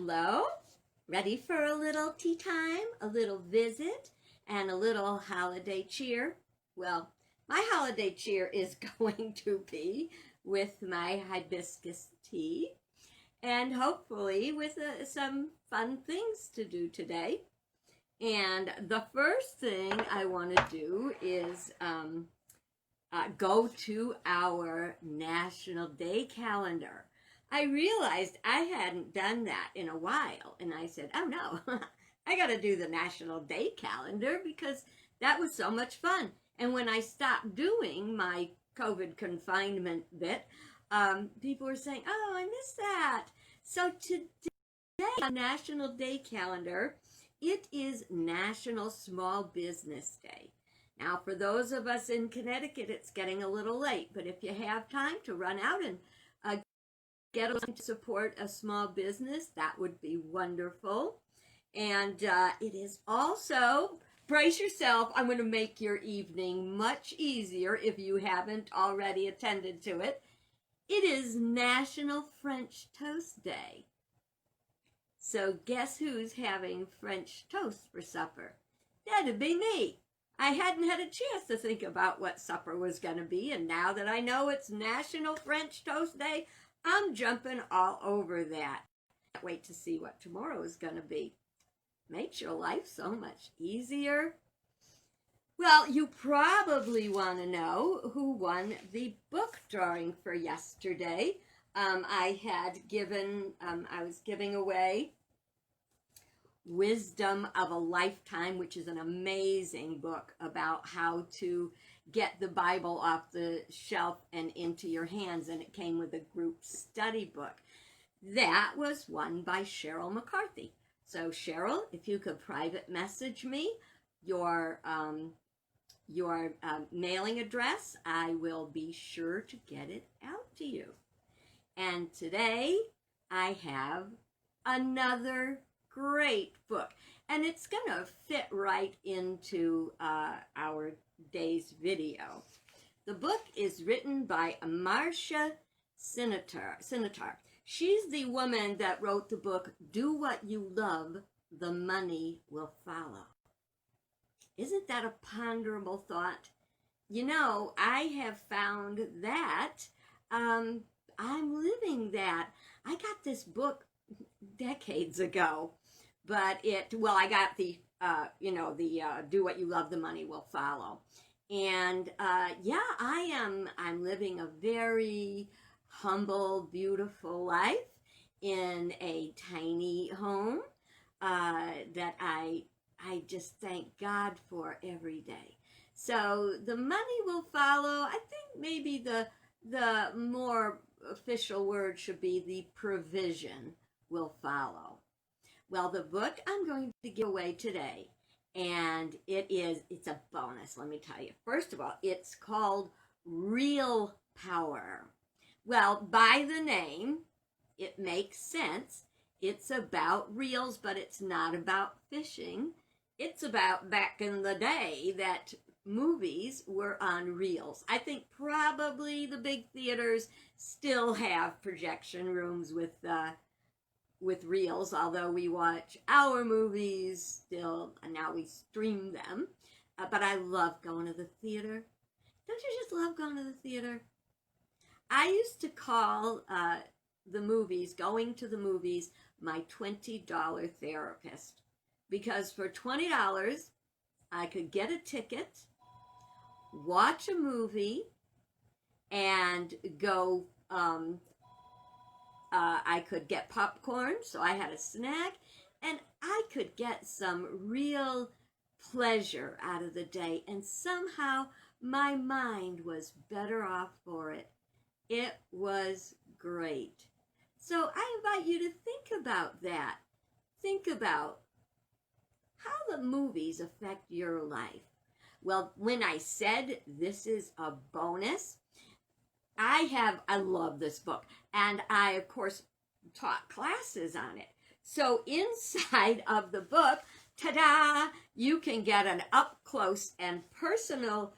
Hello, ready for a little tea time, a little visit, and a little holiday cheer? Well, my holiday cheer is going to be with my hibiscus tea and hopefully with some fun things to do today. And the first thing I want to do is go to our National Day calendar. I realized I hadn't done that in a while, and I said, oh no, I got to do the National Day calendar because that was so much fun. And when I stopped doing my COVID confinement bit, people were saying, oh, I missed that. So today, on National Day calendar, it is National Small Business Day. Now, for those of us in Connecticut, it's getting a little late, but if you have time to run out and get a to support a small business, that would be wonderful. And it is also, brace yourself, I'm going to make your evening much easier if you haven't already attended to it. It is National French Toast Day. So guess who's having French toast for supper? That'd be me. I hadn't had a chance to think about what supper was going to be, and now that I know it's National French Toast Day, I'm jumping all over that. Can't wait to see what tomorrow is going to be. Makes your life so much easier. Well, you probably want to know who won the book drawing for yesterday. I was giving away Wisdom of a Lifetime, which is an amazing book about how to get the Bible off the shelf and into your hands, and it came with a group study book. That was won by Cheryl McCarthy. So Cheryl, if you could private message me your mailing address, I will be sure to get it out to you. And today I have another great book, and it's gonna fit right into our day's video. The book is written by Marcia Sinatar. She's the woman that wrote the book Do What You Love, The Money Will Follow. Isn't that a ponderable thought? You know, I have found that I'm living that. I got this book decades ago, but I got the Do What You Love, The Money Will Follow. And yeah, I'm living a very humble, beautiful life in a tiny home that I just thank God for every day. So the money will follow. I think maybe the more official word should be the provision will follow. Well, the book I'm going to give away today, and it's a bonus, let me tell you. First of all, it's called Real Power. Well, by the name, it makes sense. It's about reels, but it's not about fishing. It's about back in the day that movies were on reels. I think probably the big theaters still have projection rooms with reels, although we watch our movies still, and now we stream them. But I love going to the theater. Don't you just love going to the theater? I used to call going to the movies, my $20 therapist, because for $20, I could get a ticket, watch a movie, and go, I could get popcorn, so I had a snack, and I could get some real pleasure out of the day, and somehow my mind was better off for it. It was great. So I invite you to think about that. Think about how the movies affect your life. Well, when I said this is a bonus, I love this book, and I, of course, taught classes on it. So inside of the book, ta-da, you can get an up-close and personal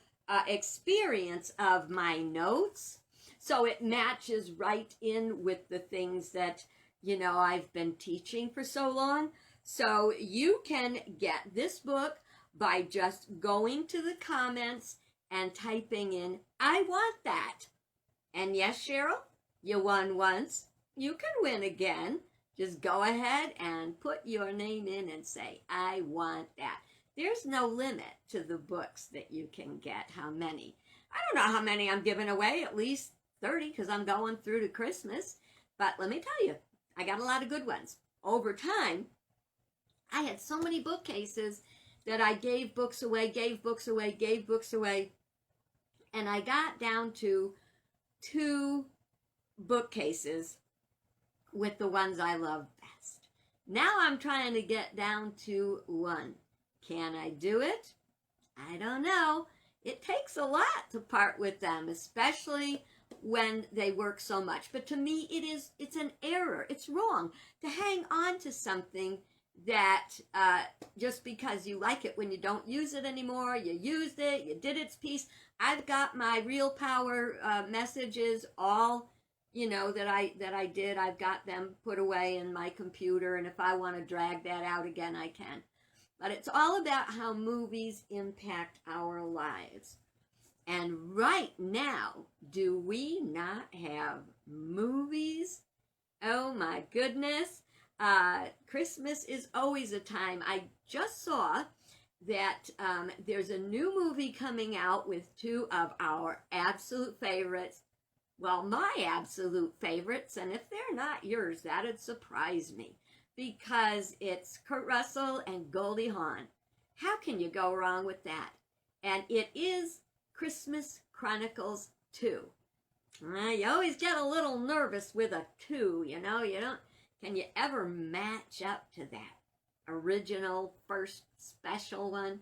experience of my notes. So it matches right in with the things that You know, I've been teaching for so long. So you can get this book by just going to the comments and typing in, I want that. And yes, Cheryl, you won once. You can win again. Just go ahead and put your name in and say, I want that. There's no limit to the books that you can get. How many? I don't know how many I'm giving away, at least 30, because I'm going through to Christmas. But let me tell you, I got a lot of good ones. Over time, I had so many bookcases that I gave books away, gave books away, gave books away. And I got down to 2 bookcases with the ones I love best. Now I'm trying to get down to 1. Can I do it? I don't know. It takes a lot to part with them, especially when they work so much. But to me, it's an error. It's wrong to hang on to something that just because you like it when you don't use it anymore, you used it, you did its piece. I've got my Real Power messages all, you know, that I did. I've got them put away in my computer, and if I want to drag that out again, I can. But it's all about how movies impact our lives. And right now, do we not have movies? Oh my goodness. Christmas is always a time. I just saw that there's a new movie coming out with 2 of our absolute favorites. Well, my absolute favorites, and if they're not yours, that'd surprise me, because it's Kurt Russell and Goldie Hawn. How can you go wrong with that? And it is Christmas Chronicles 2. You always get a little nervous with a 2, you know, can you ever match up to that original first special one?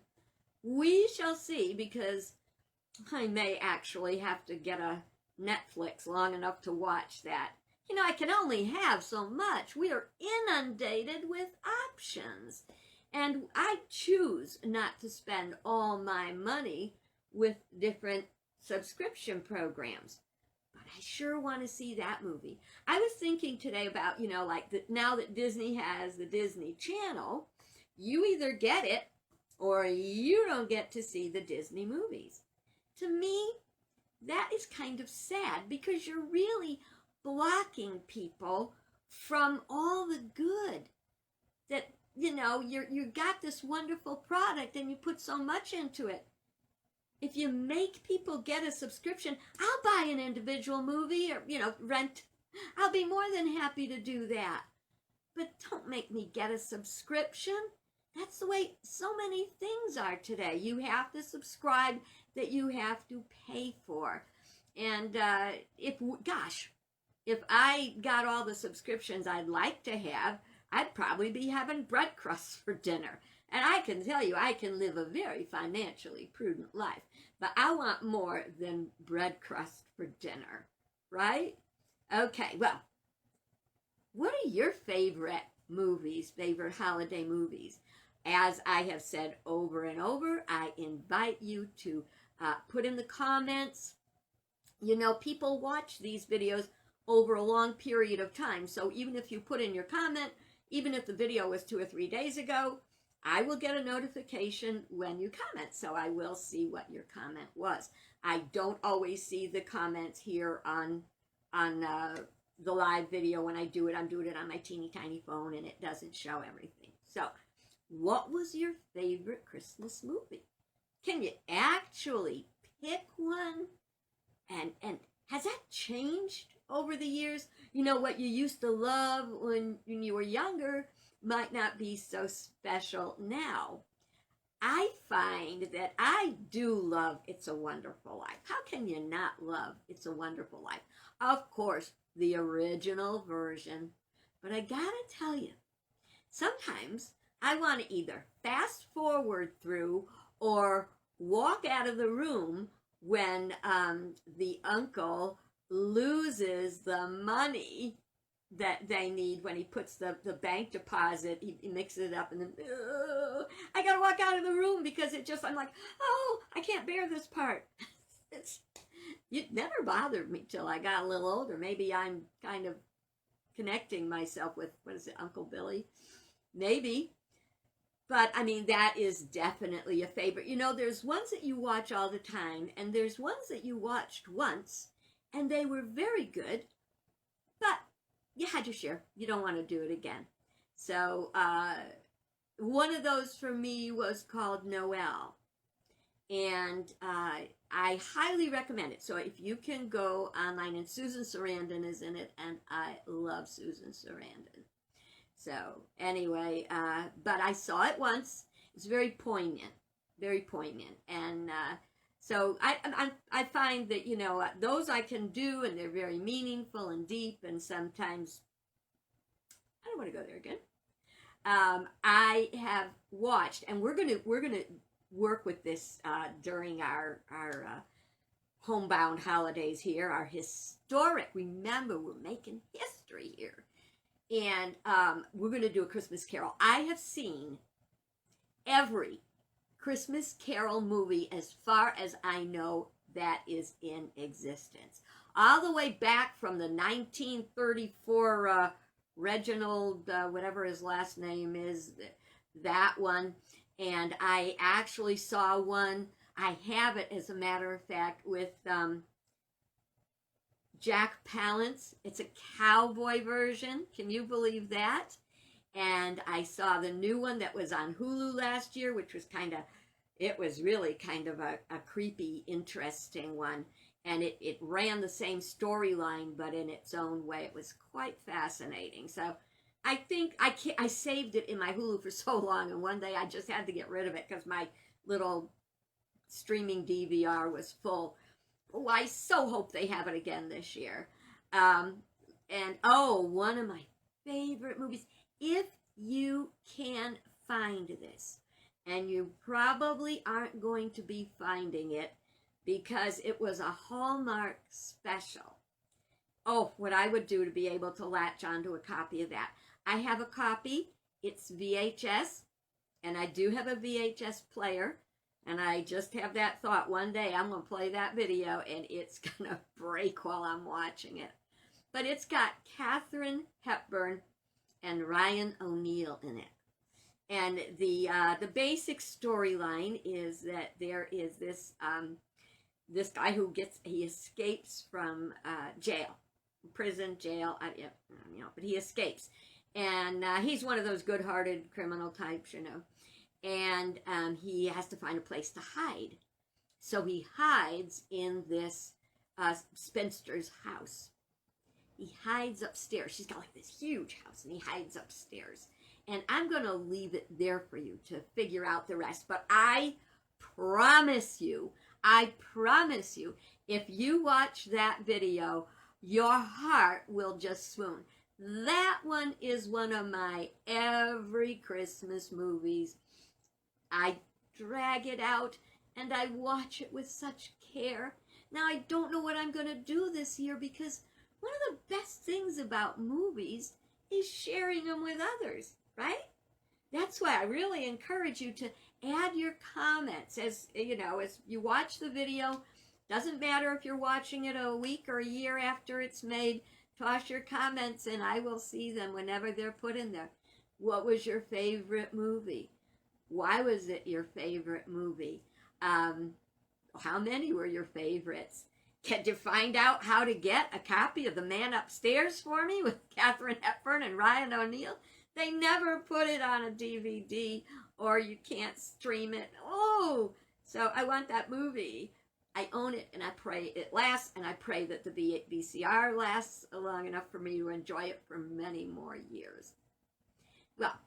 We shall see, because I may actually have to get a Netflix long enough to watch that. You know, I can only have so much. We are inundated with options. And I choose not to spend all my money with different subscription programs. But I sure want to see that movie. I was thinking today about, you know, like now that Disney has the Disney Channel, you either get it or you don't get to see the Disney movies. To me, that is kind of sad, because you're really blocking people from all the good that, you know, you got this wonderful product and you put so much into it. If you make people get a subscription, I'll buy an individual movie or, you know, rent. I'll be more than happy to do that. But don't make me get a subscription. That's the way so many things are today. You have to subscribe that you have to pay for. And if I got all the subscriptions I'd like to have, I'd probably be having bread crusts for dinner. And I can tell you, I can live a very financially prudent life. But I want more than bread crust for dinner, right? Okay, well, what are your favorite movies, favorite holiday movies? As I have said over and over, I invite you to put in the comments. You know, people watch these videos over a long period of time. So even if you put in your comment, even if the video was 2 or 3 days ago, I will get a notification when you comment. So I will see what your comment was. I don't always see the comments here on the live video when I do it. I'm doing it on my teeny tiny phone and it doesn't show everything. So what was your favorite Christmas movie? Can you actually pick one? And has that changed over the years? You know, what you used to love when you were younger might not be so special now. I find that I do love It's a Wonderful Life. How can you not love It's a Wonderful Life? Of course, the original version. But I gotta tell you, sometimes I want to either fast forward through or walk out of the room when the uncle loses the money that they need when he puts the bank deposit. He mixes it up and then, I gotta walk out of the room because I'm like, oh, I can't bear this part. It never bothered me till I got a little older. Maybe I'm kind of connecting myself with, what is it, Uncle Billy? Maybe. But, I mean, that is definitely a favorite. You know, there's ones that you watch all the time, and there's ones that you watched once, and they were very good, but you had your share. You don't want to do it again. So, one of those for me was called Noel, and I highly recommend it. So if you can go online, and Susan Sarandon is in it, and I love Susan Sarandon. So anyway, but I saw it once. It's very poignant, and so I find that, you know, those I can do, and they're very meaningful and deep, and sometimes I don't want to go there again. I have watched, and we're gonna work with this during our homebound holidays here, our historic. Remember, we're making history here. And we're going to do a Christmas Carol. I have seen every Christmas Carol movie as far as I know that is in existence. All the way back from the 1934 Reginald, whatever his last name is, that one. And I actually saw one. I have it, as a matter of fact, with Jack Palance. It's a cowboy version. Can you believe that? And I saw the new one that was on Hulu last year, which was it was really kind of a creepy, interesting one. And it ran the same storyline, but in its own way. It was quite fascinating. So I think I saved it in my Hulu for so long, and one day I just had to get rid of it because my little streaming DVR was full. Oh, I so hope they have it again this year. And one of my favorite movies, if you can find this, and you probably aren't going to be finding it because it was a Hallmark special. Oh, what I would do to be able to latch onto a copy of that. I have a copy. It's VHS, and I do have a VHS player. And I just have that thought, one day I'm going to play that video and it's going to break while I'm watching it. But it's got Katharine Hepburn and Ryan O'Neal in it. And the basic storyline is that there is this guy who he escapes from prison, jail, but he escapes. And he's one of those good-hearted criminal types, you know. And he has to find a place to hide. So he hides in this spinster's house. He hides upstairs. She's got like this huge house, and he hides upstairs. And I'm going to leave it there for you to figure out the rest. But I promise you, if you watch that video, your heart will just swoon. That one is one of my every Christmas movies. I drag it out and I watch it with such care. Now, I don't know what I'm going to do this year because one of the best things about movies is sharing them with others, right? That's why I really encourage you to add your comments as you watch the video. Doesn't matter if you're watching it a week or a year after it's made. Toss your comments and I will see them whenever they're put in there. What was your favorite movie? Why was it your favorite movie? How many were your favorites? Can you find out how to get a copy of The Man Upstairs for me with Katharine Hepburn and Ryan O'Neal? They never put it on a DVD, or you can't stream it. Oh, so I want that movie. I own it, and I pray it lasts, and I pray that the VCR lasts long enough for me to enjoy it for many more years. Well,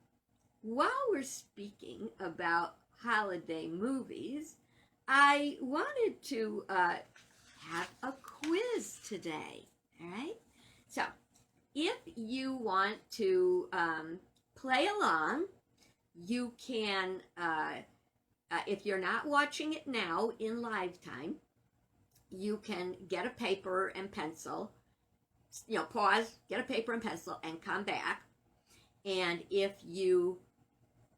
while we're speaking about holiday movies, I wanted to have a quiz today, all right? So, if you want to play along, you can, if you're not watching it now in live time, you can get a paper and pencil, pause, get a paper and pencil, and come back. And if you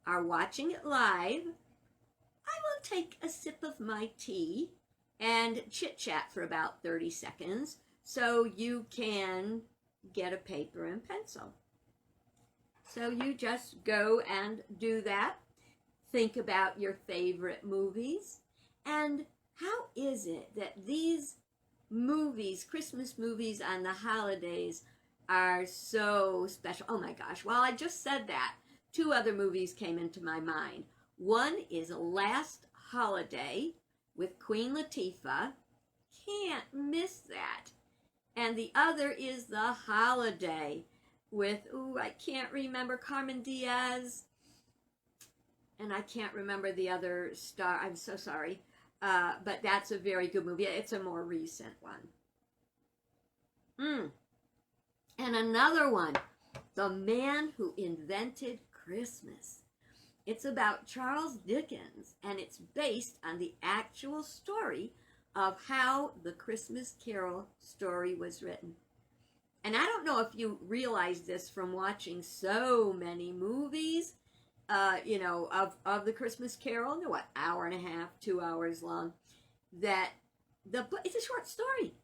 are watching it live, I will take a sip of my tea and chit-chat for about 30 seconds so you can get a paper and pencil. So you just go and do that. Think about your favorite movies. And how is it that these movies, Christmas movies on the holidays, are so special? Oh my gosh, well, I just said that. Two other movies came into my mind. One is Last Holiday with Queen Latifah. Can't miss that. And the other is The Holiday with, I can't remember, Carmen Diaz. And I can't remember the other star. I'm so sorry. But that's a very good movie. It's a more recent one. And another one, The Man Who Invented Christmas. It's about Charles Dickens, and it's based on the actual story of how the Christmas Carol story was written. And I don't know if you realize this from watching so many movies, of the Christmas Carol. They're what, hour and a half, 2 hours long. That it's a short story.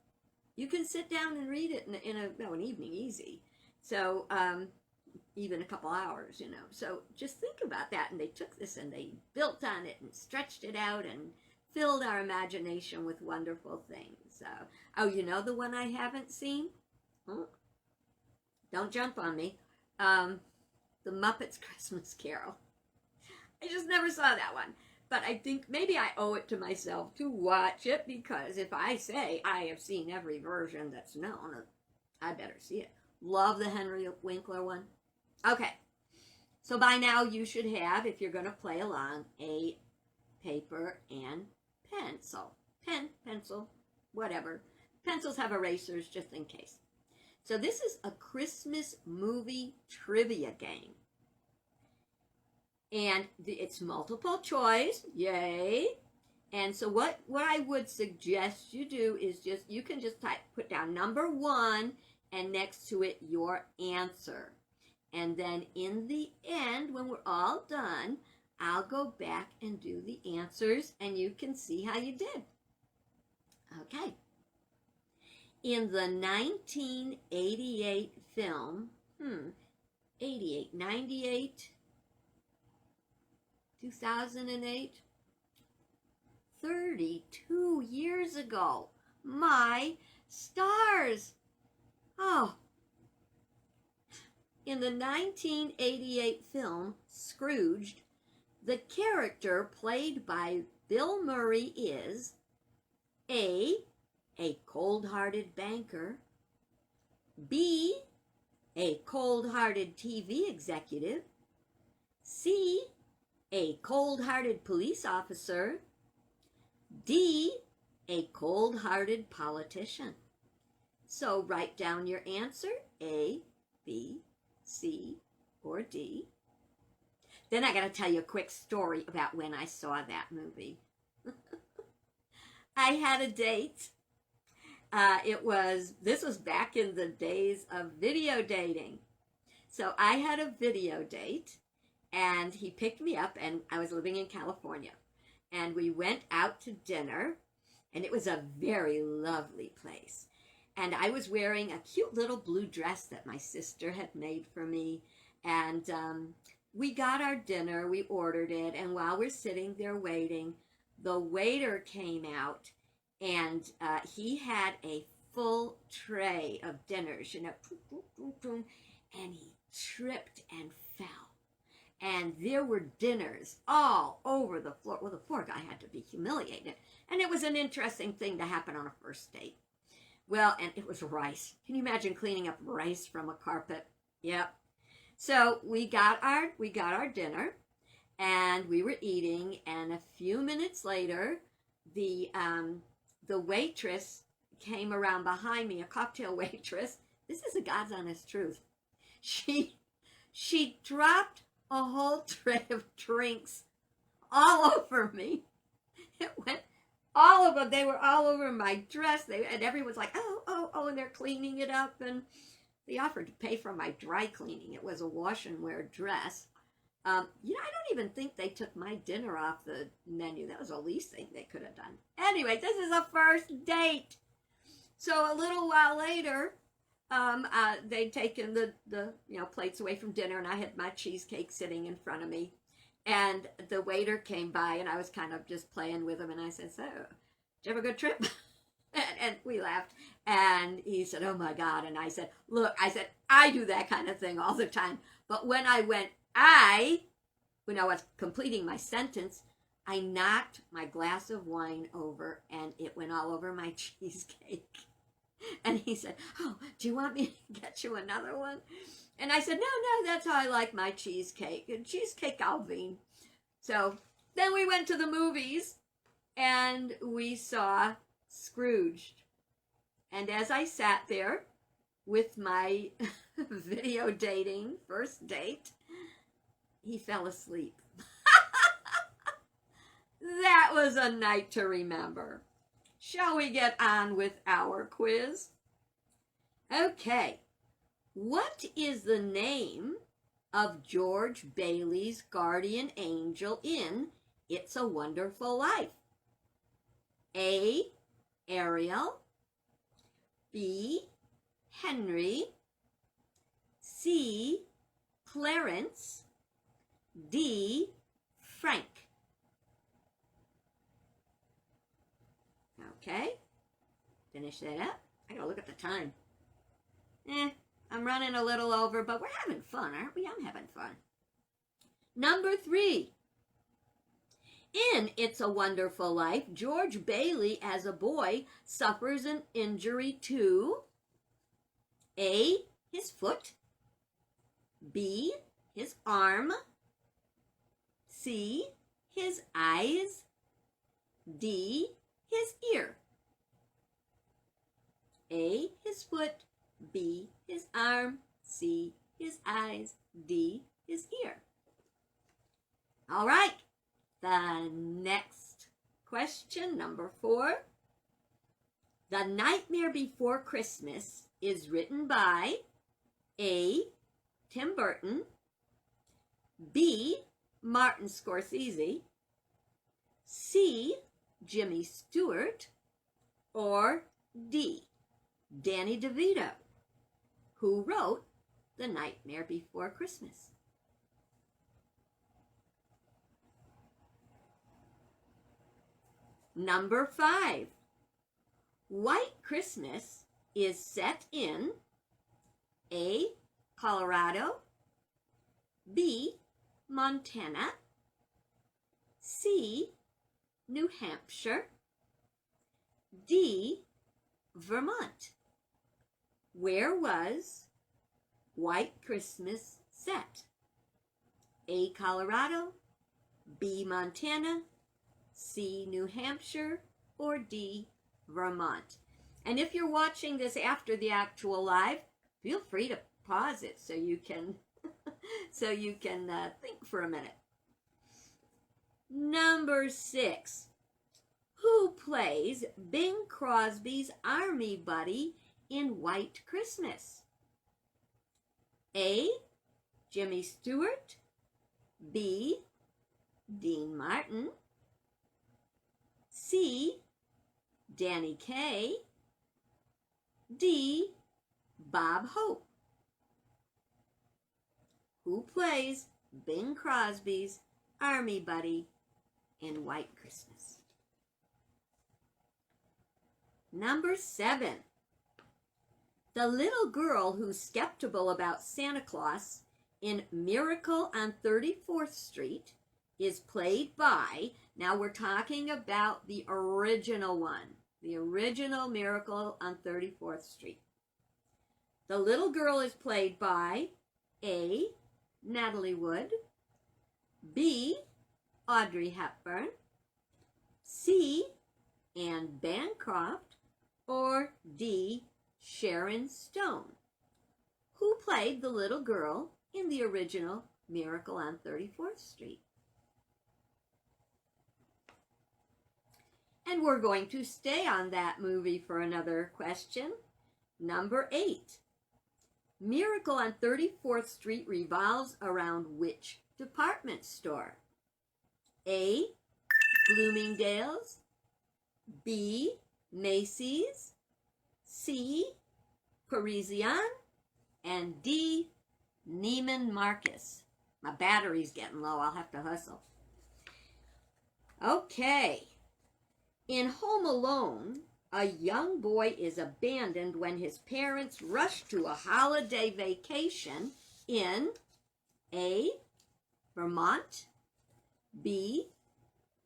You can sit down and read it in an evening easy. So even a couple hours, So just think about that. And they took this and they built on it and stretched it out and filled our imagination with wonderful things. The one I haven't seen? Don't jump on me. The Muppets Christmas Carol. I just never saw that one. But I think maybe I owe it to myself to watch it, because if I say I have seen every version that's known, I better see it. Love the Henry Winkler one. Okay. So by now you should have, if you're going to play along, a paper and pencil. Pen, pencil, whatever. Pencils have erasers just in case. So this is a Christmas movie trivia game. And it's multiple choice, yay. And so what I would suggest you do is you can just put down number 1 and next to it your answer. And then in the end, when we're all done, I'll go back and do the answers and you can see how you did. Okay. In the 1988 film, 88, 98, 2008, 32 years ago. My stars! Oh. In the 1988 film, Scrooged, the character played by Bill Murray is A cold-hearted banker, B, a cold-hearted TV executive, C, a cold-hearted police officer, D, a cold-hearted politician. So write down your answer, A, B, C, or D. Then I got to tell you a quick story about when I saw that movie. I had a date. This was back in the days of video dating. So I had a video date, and he picked me up, and I was living in California. And we went out to dinner, and it was a very lovely place. And I was wearing a cute little blue dress that my sister had made for me. And we got our dinner, we ordered it, and while we're sitting there waiting, the waiter came out, and he had a full tray of dinners, and he tripped and fell. And there were dinners all over the floor. Well, the poor guy had to be humiliated. And it was an interesting thing to happen on a first date. Well, and it was rice. Can you imagine cleaning up rice from a carpet? Yep. So we got our dinner, and we were eating, and a few minutes later, the waitress came around behind me, a cocktail waitress. This is a God's honest truth. She dropped a whole tray of drinks all over me. It went all of them. They were all over my dress. And everyone's like, oh, and they're cleaning it up. And they offered to pay for my dry cleaning. It was a wash and wear dress. I don't even think they took my dinner off the menu. That was the least thing they could have done. Anyway, this is a first date. So a little while later, they'd taken the plates away from dinner, and I had my cheesecake sitting in front of me. And the waiter came by, and I was kind of just playing with him, and I said, "So, did you have a good trip?" and we laughed. And he said, "Oh my God." And I said, "Look," I said, "I do that kind of thing all the time. But when I was completing my sentence, I knocked my glass of wine over, and it went all over my cheesecake." And he said, "Oh, do you want me to get you another one?" And I said, "No, that's how I like my cheesecake. And cheesecake Alvin." So then we went to the movies, and we saw Scrooged. And as I sat there with my video dating first date, he fell asleep. That was a night to remember. Shall we get on with our quiz? Okay. What is the name of George Bailey's guardian angel in It's a Wonderful Life? A. Ariel. B. Henry. C. Clarence. D. Frank. Okay, finish that up. I gotta look at the time. I'm running a little over, but we're having fun, aren't we? I'm having fun. Number 3. In It's a Wonderful Life, George Bailey, as a boy, suffers an injury to A. his foot, B. his arm, C. his eyes, D. his ear. A. his foot, B. his arm, C. his eyes, D. his ear. All right, the next question, number 4. The Nightmare Before Christmas is written by A. Tim Burton, B. Martin Scorsese, C. Jimmy Stewart, or D. Danny DeVito, who wrote The Nightmare Before Christmas. Number 5. White Christmas is set in A. Colorado, B. Montana, C. New Hampshire, D. Vermont. Where was White Christmas set? A. Colorado, B. Montana, C. New Hampshire, or D. Vermont. And if you're watching this after the actual live, feel free to pause it so you can think for a minute. Number 6. Who plays Bing Crosby's army buddy in White Christmas? A. Jimmy Stewart, B. Dean Martin, C. Danny Kaye, D. Bob Hope. Who plays Bing Crosby's army buddy in White Christmas? Number 7. The little girl who's skeptical about Santa Claus in Miracle on 34th Street is played by, now we're talking about the original one, the original Miracle on 34th Street. The little girl is played by A. Natalie Wood, B. Audrey Hepburn, C. Anne Bancroft, or D. Sharon Stone. Who played the little girl in the original Miracle on 34th Street? And we're going to stay on that movie for another question. Number 8. Miracle on 34th Street revolves around which department store? A. Bloomingdale's, B. Macy's, C. Parisian, and D. Neiman Marcus. My battery's getting low. I'll have to hustle. Okay. In Home Alone, a young boy is abandoned when his parents rush to a holiday vacation in A. Vermont, B.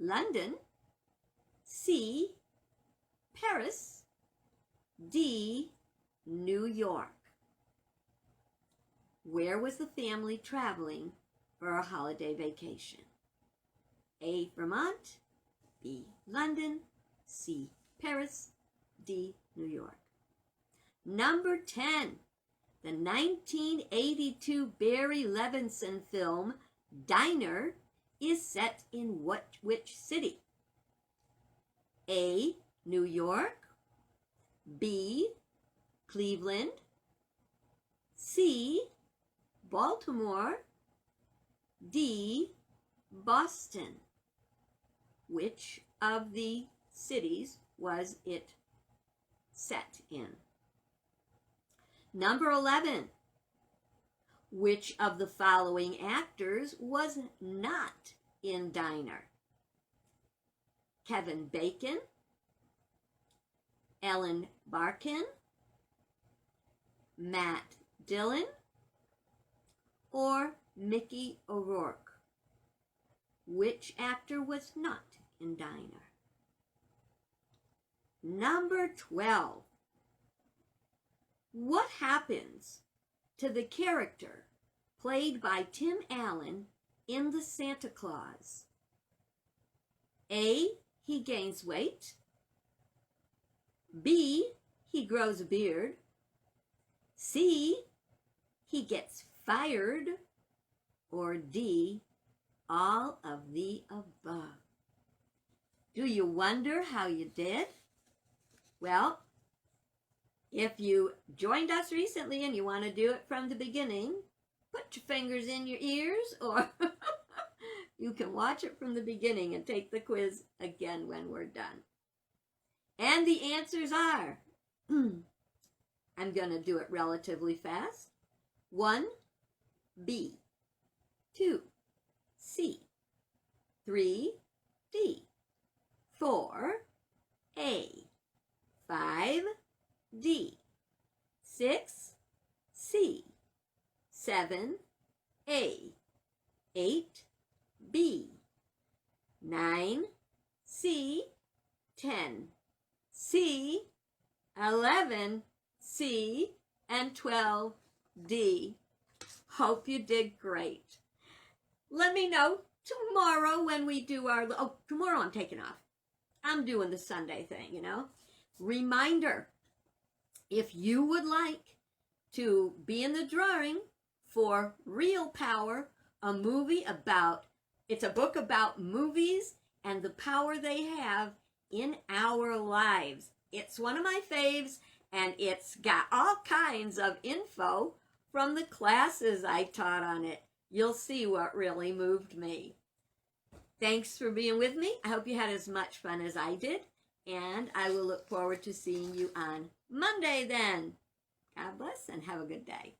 London, C. Paris, D. New York. Where was the family traveling for a holiday vacation? A. Vermont, B. London, C. Paris, D. New York. Number 10. The 1982 Barry Levinson film Diner is set in which city? A. New York, B. Cleveland, C. Baltimore, D. Boston. Which of the cities was it set in? Number 11. Which of the following actors was not in Diner? Kevin Bacon, Ellen Barkin, Matt Dillon, or Mickey O'Rourke? Which actor was not in Diner? Number 12. What happens to the character played by Tim Allen in The Santa Claus? A. He gains weight. B. He grows a beard. C. He gets fired. Or D. All of the above. Do you wonder how you did? Well, if you joined us recently and you want to do it from the beginning, put your fingers in your ears, or you can watch it from the beginning and take the quiz again when we're done. And the answers are, I'm going to do it relatively fast. 1, B. 2, C. 3, D. 4, A. 5, D. 6, C. 7, A. 8, B. 9, C. 10, C. 11, C. and 12, D. Hope you did great. Let me know tomorrow when we do our... Oh, tomorrow I'm taking off. I'm doing the Sunday thing, you know. Reminder, if you would like to be in the drawing for Real Power, a movie about... It's a book about movies and the power they have in our lives. It's one of my faves, and it's got all kinds of info from the classes I taught on it. You'll see what really moved me. Thanks for being with me. I hope you had as much fun as I did, and I will look forward to seeing you on Monday then. God bless and have a good day.